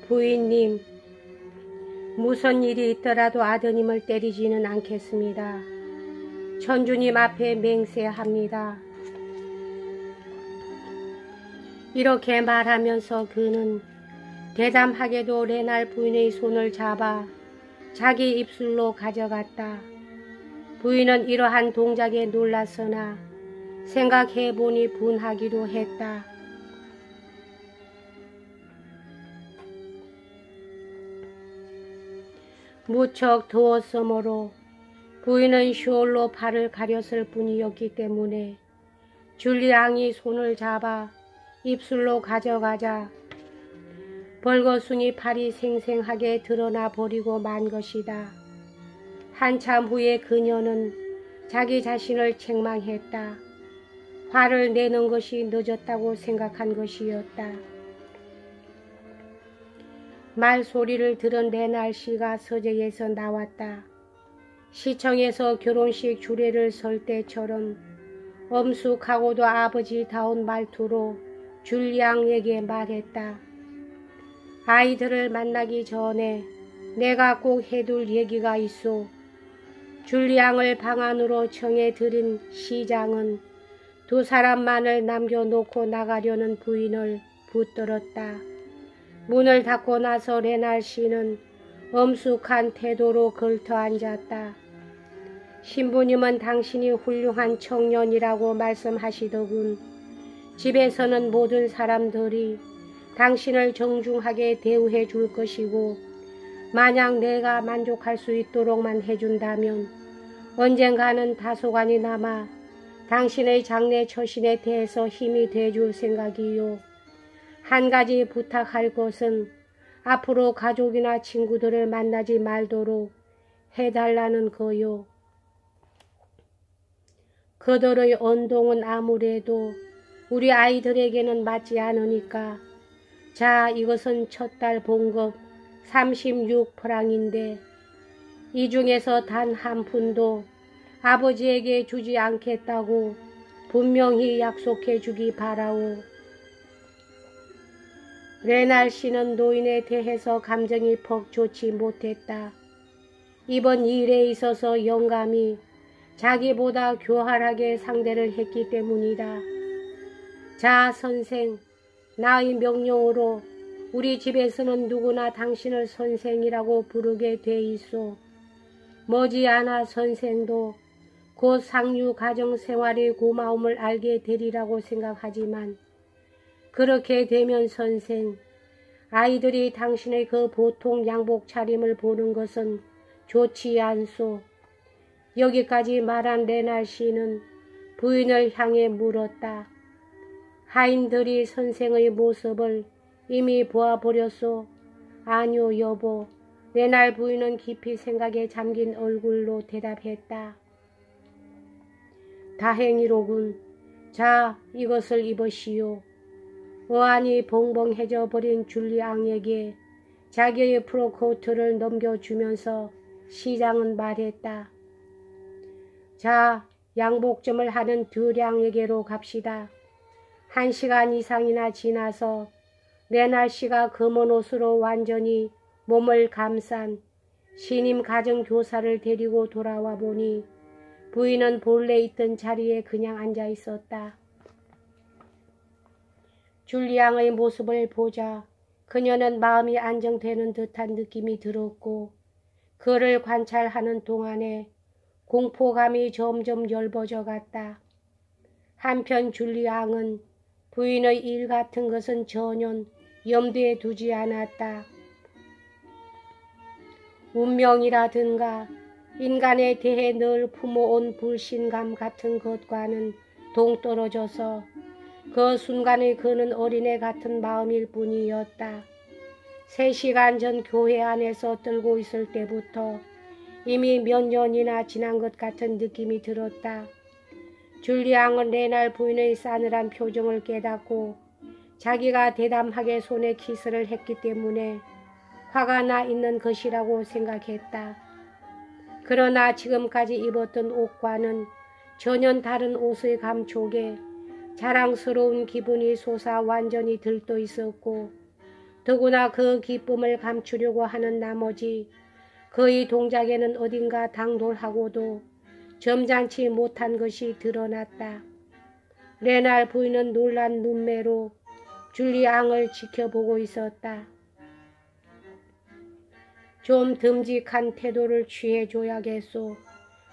부인님, 무슨 일이 있더라도 아드님을 때리지는 않겠습니다. 천주님 앞에 맹세합니다. 이렇게 말하면서 그는 대담하게도 레날 부인의 손을 잡아 자기 입술로 가져갔다. 부인은 이러한 동작에 놀랐으나 생각해보니 분하기도 했다. 무척 더웠으므로 부인은 숄로 발을 가렸을 뿐이었기 때문에 줄리앙이 손을 잡아 입술로 가져가자 벌거숭이 팔이 생생하게 드러나 버리고 만 것이다. 한참 후에 그녀는 자기 자신을 책망했다. 화를 내는 것이 늦었다고 생각한 것이었다. 말소리를 들은 레날 씨가 서재에서 나왔다. 시청에서 결혼식 주례를 설 때처럼 엄숙하고도 아버지다운 말투로 줄리앙에게 말했다. 아이들을 만나기 전에 내가 꼭 해둘 얘기가 있어. 줄리앙을 방 안으로 청해들인 시장은 두 사람만을 남겨놓고 나가려는 부인을 붙들었다. 문을 닫고 나서 레날 씨는 엄숙한 태도로 걸터앉았다. 신부님은 당신이 훌륭한 청년이라고 말씀하시더군. 집에서는 모든 사람들이 당신을 정중하게 대우해 줄 것이고 만약 내가 만족할 수 있도록만 해준다면 언젠가는 다소간이 남아 당신의 장래 처신에 대해서 힘이 돼줄 생각이요. 한 가지 부탁할 것은 앞으로 가족이나 친구들을 만나지 말도록 해달라는 거요. 그들의 언동은 아무래도 우리 아이들에게는 맞지 않으니까. 자, 이것은 첫 달 봉급 36프랑인데 이 중에서 단 한 푼도 아버지에게 주지 않겠다고 분명히 약속해 주기 바라오. 레날 씨는 노인에 대해서 감정이 퍽 좋지 못했다. 이번 일에 있어서 영감이 자기보다 교활하게 상대를 했기 때문이다. 자, 선생, 나의 명령으로 우리 집에서는 누구나 당신을 선생이라고 부르게 돼 있어. 머지않아 선생도 곧 상류 가정생활의 고마움을 알게 되리라고 생각하지만 그렇게 되면 선생, 아이들이 당신의 그 보통 양복 차림을 보는 것은 좋지 않소. 여기까지 말한 레날 씨는 부인을 향해 물었다. 하인들이 선생의 모습을 이미 보아버렸소. 아니요, 여보. 레날 부인은 깊이 생각에 잠긴 얼굴로 대답했다. 다행이로군. 자, 이것을 입으시오. 어안이 봉봉해져 버린 줄리앙에게 자기의 프로코트를 넘겨주면서 시장은 말했다. 자, 양복점을 하는 드량에게로 갑시다. 1시간 이상이나 지나서 레날 씨가 검은 옷으로 완전히 몸을 감싼 신임 가정교사를 데리고 돌아와 보니 부인은 본래 있던 자리에 그냥 앉아 있었다. 줄리앙의 모습을 보자 그녀는 마음이 안정되는 듯한 느낌이 들었고 그를 관찰하는 동안에 공포감이 점점 열버져 갔다. 한편 줄리앙은 부인의 일 같은 것은 전혀 염두에 두지 않았다. 운명이라든가 인간에 대해 늘 품어온 불신감 같은 것과는 동떨어져서 그 순간에 그는 어린애 같은 마음일 뿐이었다. 3시간 전 교회 안에서 떨고 있을 때부터 이미 몇 년이나 지난 것 같은 느낌이 들었다. 줄리앙은 레날 부인의 싸늘한 표정을 깨닫고 자기가 대담하게 손에 키스를 했기 때문에 화가 나 있는 것이라고 생각했다. 그러나 지금까지 입었던 옷과는 전혀 다른 옷의 감촉에 자랑스러운 기분이 솟아 완전히 들떠 있었고 더구나 그 기쁨을 감추려고 하는 나머지 그의 동작에는 어딘가 당돌하고도 점잖지 못한 것이 드러났다. 레날 부인은 놀란 눈매로 줄리 앙을 지켜보고 있었다. 좀 듬직한 태도를 취해줘야겠소.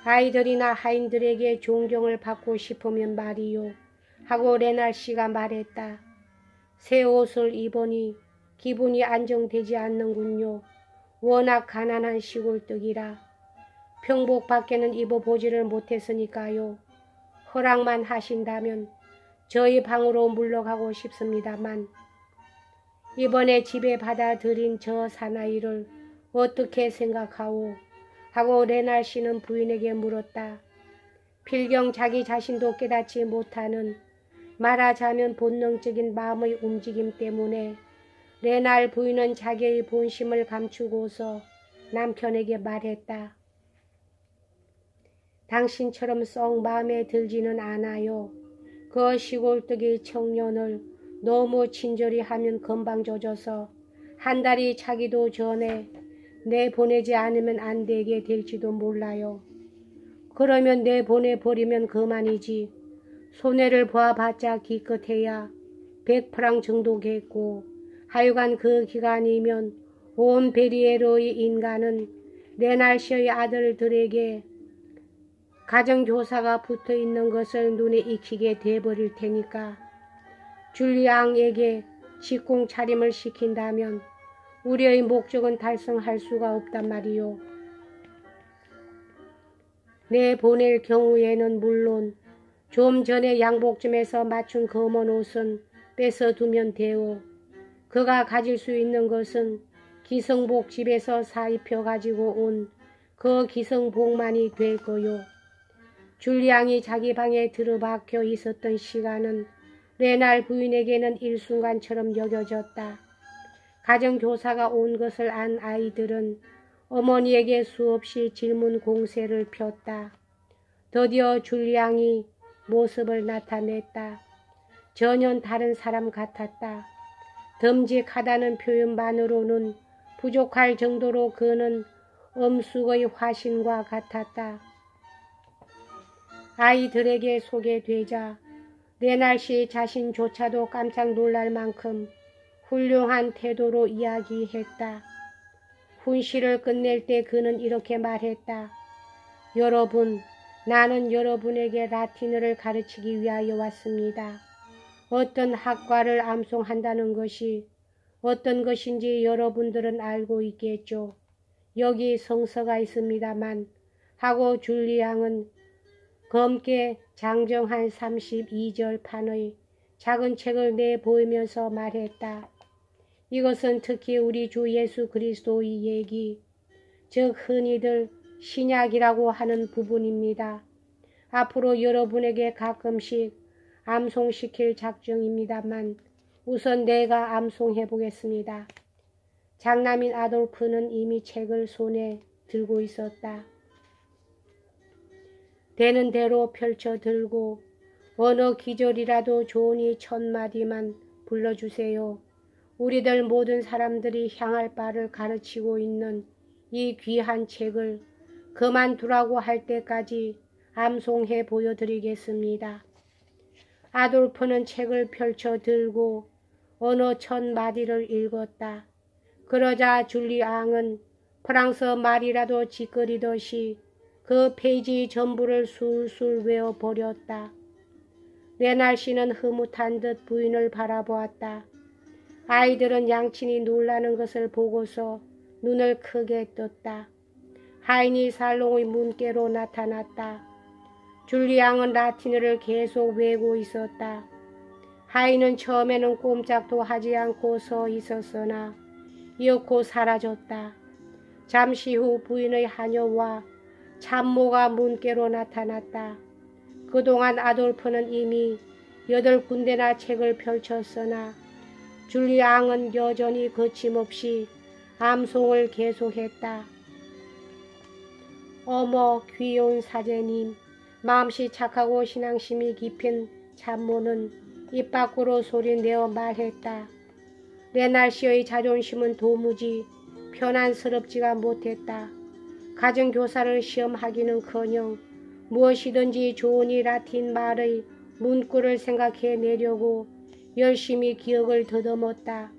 아이들이나 하인들에게 존경을 받고 싶으면 말이요. 하고 레날 씨가 말했다. 새 옷을 입으니 기분이 안정되지 않는군요. 워낙 가난한 시골뜨기라 평복 밖에는 입어보지를 못했으니까요. 허락만 하신다면 저희 방으로 물러가고 싶습니다만 이번에 집에 받아들인 저 사나이를 어떻게 생각하오? 하고 레날 씨는 부인에게 물었다. 필경 자기 자신도 깨닫지 못하는 말하자면 본능적인 마음의 움직임 때문에 레날 부인은 자기의 본심을 감추고서 남편에게 말했다. 당신처럼 썩 마음에 들지는 않아요. 그 시골뜨기 청년을 너무 친절히 하면 금방 젖어서 한 달이 차기도 전에 내보내지 않으면 안 되게 될지도 몰라요. 그러면 내보내버리면 그만이지. 손해를 보아봤자 기껏해야 100프랑 정도겠고 하여간 그 기간이면 온 베리에로의 인간은 레날 씨의 아들들에게 가정교사가 붙어있는 것을 눈에 익히게 돼버릴 테니까 줄리 앙에게 직공 차림을 시킨다면 우리의 목적은 달성할 수가 없단 말이요. 내보낼 경우에는 물론 좀 전에 양복점에서 맞춘 검은 옷은 뺏어두면 돼요. 그가 가질 수 있는 것은 기성복 집에서 사입혀가지고 온 그 기성복만이 될 거요. 줄리앙이 자기 방에 들어박혀 있었던 시간은 레날 부인에게는 일순간처럼 여겨졌다. 가정교사가 온 것을 안 아이들은 어머니에게 수없이 질문 공세를 폈다. 드디어 줄리앙이 모습을 나타냈다. 전혀 다른 사람 같았다. 듬직하다는 표현만으로는 부족할 정도로 그는 엄숙의 화신과 같았다. 아이들에게 소개되자 레날 씨 자신조차도 깜짝 놀랄 만큼 훌륭한 태도로 이야기했다. 훈시를 끝낼 때 그는 이렇게 말했다. 여러분, 나는 여러분에게 라틴어를 가르치기 위하여 왔습니다. 어떤 학과를 암송한다는 것이 어떤 것인지 여러분들은 알고 있겠죠. 여기 성서가 있습니다만 하고 줄리앙은 검게 장정한 32절 판의 작은 책을 내보이면서 말했다. 이것은 특히 우리 주 예수 그리스도의 얘기, 즉 흔히들 신약이라고 하는 부분입니다. 앞으로 여러분에게 가끔씩 암송시킬 작정입니다만 우선 내가 암송해 보겠습니다. 장남인 아돌프는 이미 책을 손에 들고 있었다. 되는 대로 펼쳐 들고 어느 기절이라도 좋으니 1000마디만 불러주세요. 우리들 모든 사람들이 향할 바를 가르치고 있는 이 귀한 책을 그만두라고 할 때까지 암송해 보여드리겠습니다. 아돌프는 책을 펼쳐 들고 어느 1000마디를 읽었다. 그러자 줄리 앙은 프랑스 말이라도 짓거리듯이 그 페이지 전부를 술술 외워버렸다. 레날 씨는 흐뭇한 듯 부인을 바라보았다. 아이들은 양친이 놀라는 것을 보고서 눈을 크게 떴다. 하인이 살롱의 문께로 나타났다. 줄리 앙은 라틴어를 계속 외우고 있었다. 하인은 처음에는 꼼짝도 하지 않고 서 있었으나 이윽고 사라졌다. 잠시 후 부인의 하녀와 참모가 문께로 나타났다. 그동안 아돌프는 이미 8군데나 책을 펼쳤으나 줄리 앙은 여전히 거침없이 암송을 계속했다. 어머 귀여운 사제님, 마음씨 착하고 신앙심이 깊은 참모는 입 밖으로 소리내어 말했다. 레날시의 자존심은 도무지 편안스럽지가 못했다. 가정교사를 시험하기는커녕 무엇이든지 좋으니 라틴 말의 문구를 생각해내려고 열심히 기억을 더듬었다.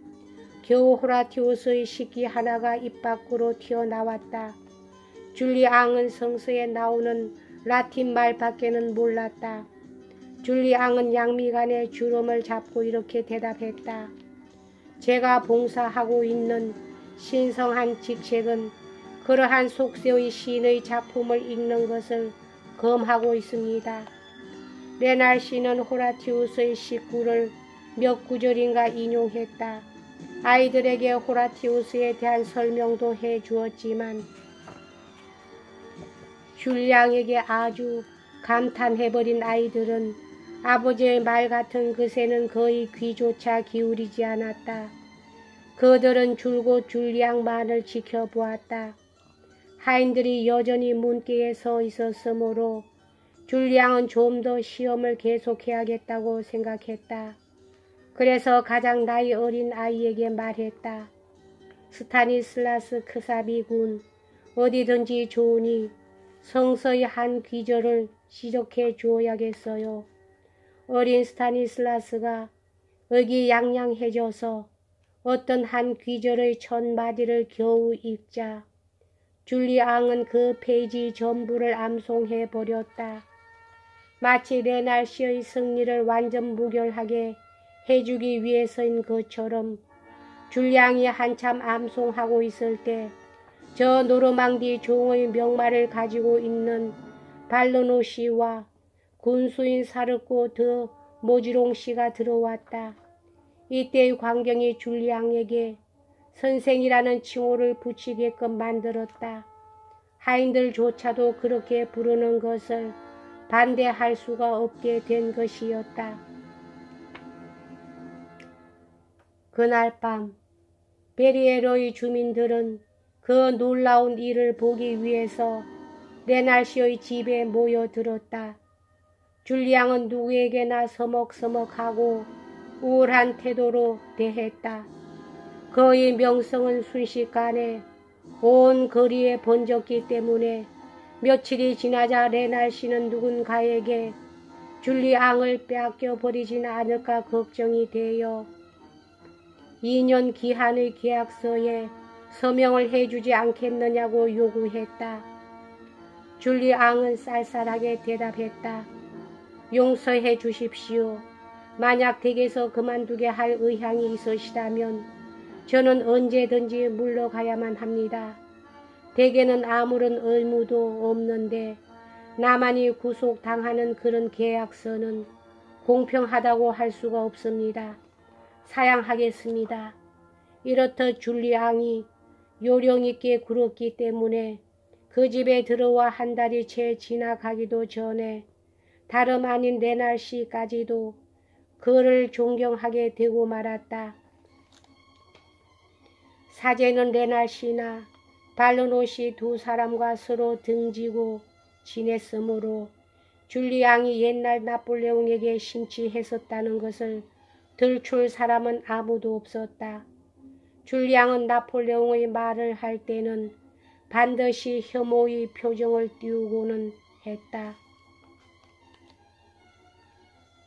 겨우 호라티우스의 식기 하나가 입 밖으로 튀어나왔다. 줄리앙은 성서에 나오는 라틴 말밖에는 몰랐다. 줄리앙은 양미간의 주름을 잡고 이렇게 대답했다. 제가 봉사하고 있는 신성한 직책은 그러한 속세의 시인의 작품을 읽는 것을 검하고 있습니다. 레날시는 호라티우스의 식구를 몇 구절인가 인용했다. 아이들에게 호라티우스에 대한 설명도 해주었지만 줄리앙에게 아주 감탄해버린 아이들은 아버지의 말 같은 것에는 거의 귀조차 기울이지 않았다. 그들은 줄곧 줄리앙만을 지켜보았다. 하인들이 여전히 문께에 서 있었으므로 줄리앙은 좀 더 시험을 계속해야겠다고 생각했다. 그래서 가장 나이 어린 아이에게 말했다. 스타니슬라스 크사비 군, 어디든지 좋으니 성서의 한 귀절을 지적해 주어야겠어요. 어린 스타니슬라스가 의기양양해져서 어떤 한 귀절의 첫 마디를 겨우 읽자 줄리앙은 그 페이지 전부를 암송해 버렸다. 마치 레날시의 승리를 완전 무결하게 해주기 위해서인 것처럼 줄리앙이 한참 암송하고 있을 때 저 노르망디 종의 명말을 가지고 있는 발르노 씨와 군수인 사르코 드 모지롱 씨가 들어왔다. 이때의 광경이 줄리앙에게 선생이라는 칭호를 붙이게끔 만들었다. 하인들조차도 그렇게 부르는 것을 반대할 수가 없게 된 것이었다. 그날 밤 베리에로의 주민들은 그 놀라운 일을 보기 위해서 레날시의 집에 모여들었다. 줄리앙은 누구에게나 서먹서먹하고 우울한 태도로 대했다. 그의 명성은 순식간에 온 거리에 번졌기 때문에 며칠이 지나자 레날시는 누군가에게 줄리앙을 빼앗겨 버리진 않을까 걱정이 되어 2년 기한의 계약서에 서명을 해주지 않겠느냐고 요구했다. 줄리앙은 쌀쌀하게 대답했다. 용서해 주십시오. 만약 댁에서 그만두게 할 의향이 있으시다면 저는 언제든지 물러가야만 합니다. 댁에는 아무런 의무도 없는데 나만이 구속당하는 그런 계약서는 공평하다고 할 수가 없습니다. 사양하겠습니다. 이렇듯 줄리앙이 요령있게 굴었기 때문에 그 집에 들어와 한 달이 채 지나가기도 전에 다름 아닌 레날시까지도 그를 존경하게 되고 말았다. 사제는 레날시나 발르노시 두 사람과 서로 등지고 지냈으므로 줄리앙이 옛날 나폴레옹에게 심취했었다는 것을 들출 사람은 아무도 없었다. 줄리앙은 나폴레옹의 말을 할 때는 반드시 혐오의 표정을 띄우고는 했다.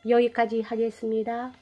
여기까지 하겠습니다.